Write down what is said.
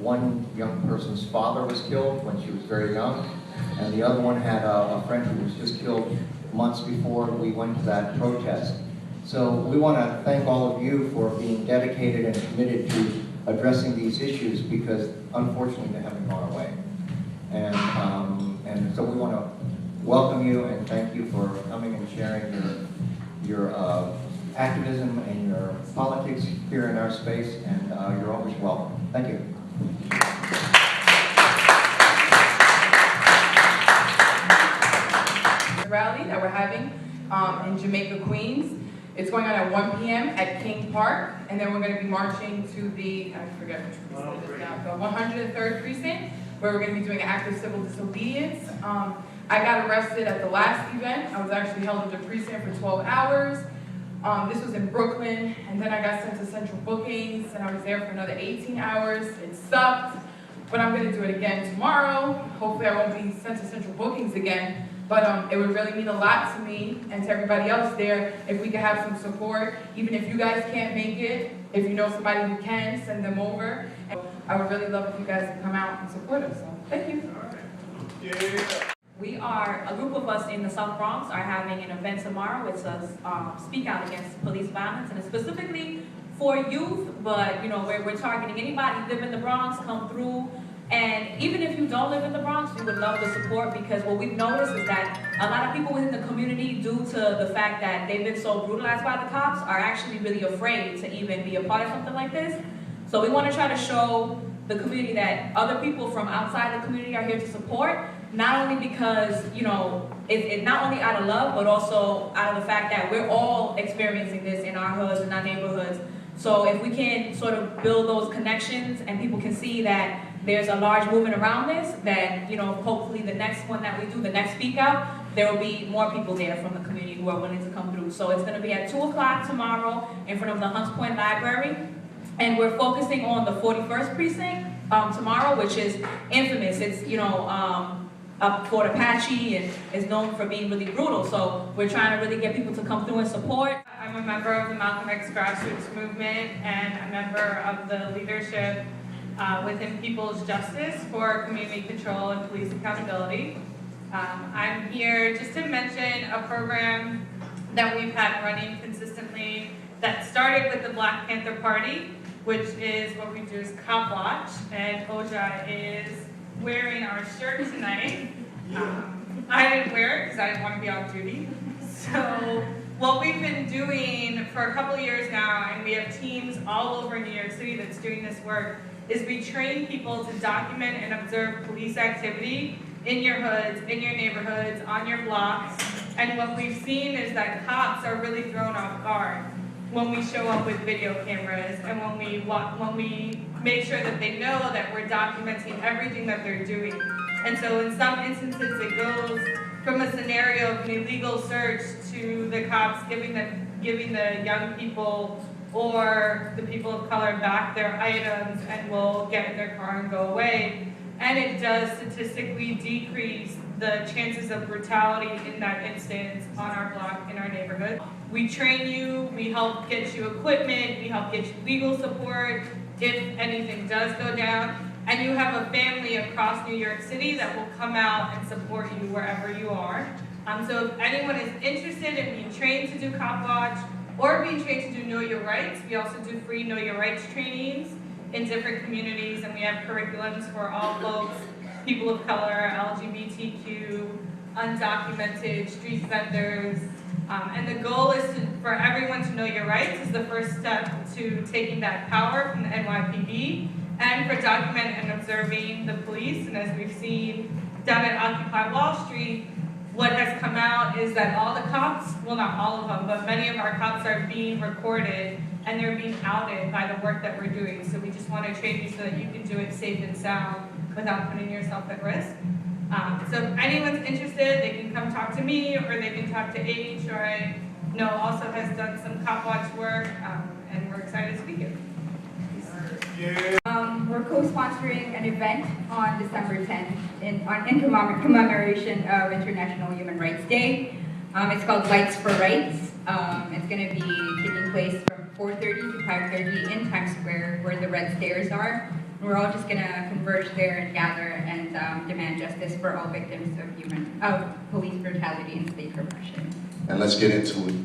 one young person's father was killed when she was very young, and the other one had a friend who was just killed months before we went to that protest. So we want to thank all of you for being dedicated and committed to addressing these issues, because unfortunately they haven't gone away. And so we want to welcome you and thank you for coming and sharing your activism and your politics here in our space, and you're always welcome. Thank you. The rally that we're having in Jamaica, Queens. It's going on at 1 p.m. at King Park, and then we're going to be marching to the, I forget which precinct it is now, the 103rd precinct, where we're going to be doing active civil disobedience. I got arrested at the last event. I was actually held at the precinct for 12 hours. This was in Brooklyn, and then I got sent to central bookings, and I was there for another 18 hours. It sucked, but I'm going to do it again tomorrow. Hopefully I won't be sent to central bookings again. But it would really mean a lot to me and to everybody else there if we could have some support. Even if you guys can't make it, if you know somebody who can, send them over. And I would really love if you guys could come out and support us. So, thank you. We are, a group of us in the South Bronx are having an event tomorrow. It's a speak out against police violence, and it's specifically for youth, but you know, we're targeting anybody who live in the Bronx, come through. And even if you don't live in the Bronx, we would love the support, because what we've noticed is that a lot of people within the community, due to the fact that they've been so brutalized by the cops, are actually really afraid to even be a part of something like this. So we want to try to show the community that other people from outside the community are here to support, not only because, you know, it's not only out of love, but also out of the fact that we're all experiencing this in our hoods, in our neighborhoods. So if we can sort of build those connections and people can see that there's a large movement around this, then, you know, hopefully the next one that we do, the next speak out, there will be more people there from the community who are willing to come through. So it's going to be at 2 o'clock tomorrow in front of the Hunts Point Library. And we're focusing on the 41st precinct tomorrow, which is infamous. It's, you know, Fort Apache, and is known for being really brutal. So we're trying to really get people to come through and support. I'm a member of the Malcolm X grassroots movement and a member of the leadership within People's Justice for Community Control and Police Accountability. I'm here just to mention a program that we've had running consistently that started with the Black Panther Party, which is what we do is Cop Watch, and Oja is wearing our shirt tonight. I didn't wear it because I didn't want to be off duty. So what we've been doing for a couple of years now, and we have teams all over New York City that's doing this work, is we train people to document and observe police activity in your hoods, in your neighborhoods, on your blocks. And what we've seen is that cops are really thrown off guard when we show up with video cameras, and when we make sure that they know that we're documenting everything that they're doing. And so in some instances it goes from a scenario of an illegal search to the cops giving the young people or the people of color back their items, and will get in their car and go away. And it does statistically decrease the chances of brutality in that instance on our block, in our neighborhood. We train you, we help get you equipment, we help get you legal support if anything does go down, and you have a family across New York City that will come out and support you wherever you are. So if anyone is interested in being trained to do Cop Watch or being trained to do Know Your Rights, we also do free Know Your Rights trainings in different communities, and we have curriculums for all folks, people of color, LGBTQ, undocumented, street vendors. And the goal is for everyone to know your rights is the first step to taking that power from the NYPD, and for documenting and observing the police. And as we've seen down at Occupy Wall Street, what has come out is that all the cops, well not all of them, but many of our cops are being recorded and they're being outed by the work that we're doing. So we just want to train you so that you can do it safe and sound without putting yourself at risk. So if anyone's interested, they can come talk to me, or they can talk to H, who I know also has done some Cop Watch work, and we're excited to be here. We're co-sponsoring an event on December 10th in commemoration of International Human Rights Day. It's called Lights for Rights. It's going to be taking place from 4:30 to 5:30 in Times Square, where the red stairs are. We're all just gonna converge there and gather and demand justice for all victims of police brutality and state repression. And let's get into it.